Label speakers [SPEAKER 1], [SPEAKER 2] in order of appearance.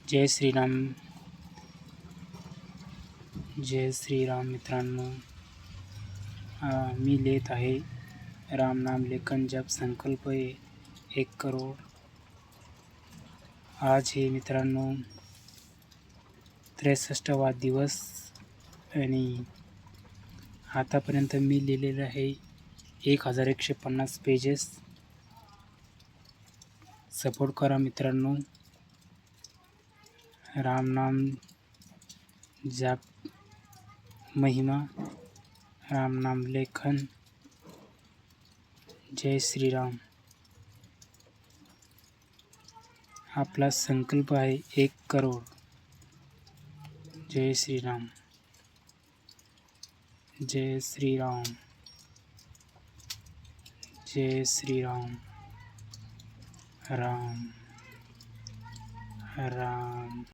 [SPEAKER 1] जय श्रीराम. जय श्रीराम मित्रांनो. मी लिहित आहे राम नाम लेखन जप संकल्प 1 करोड. आज हे मित्रांनो 63वा दिवस आणि आतापर्यंत मी लिहिलेलं आहे 1150 पेजेस. सपोर्ट करा मित्रांनो. राम नाम जाप महिमा, राम नाम लेखन. जय श्रीराम. आपला संकल्प आहे 1 करोड. जय श्रीराम. जय श्रीराम. जय श्रीराम. राम राम.